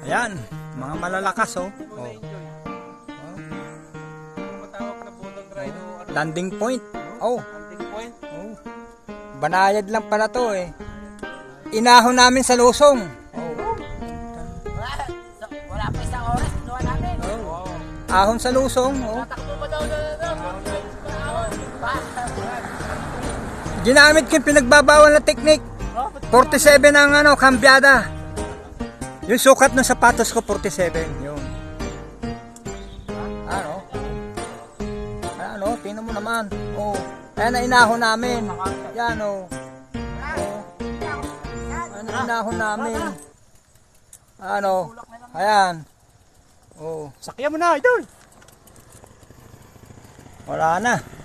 Ayan, mga malalakas oh. Landing point. Oh. Oh. Banayad lang pala to eh. Inahon namin sa lusong. Oh. Wala pa isang oras, kinuha namin. Oh. Ahon sa lusong. Oh. Takbo pa daw Ginamit ko yung pinagbabawal na teknik. 47 ang kambyada. Yung sukat ng sapatos ko 47. Yun. Ano, tingnan mo naman. Oh, ayan na inahon namin. Yan oh. Ayan na inahon namin. Ayan. Oh, Sakyan mo na, idol. wala na.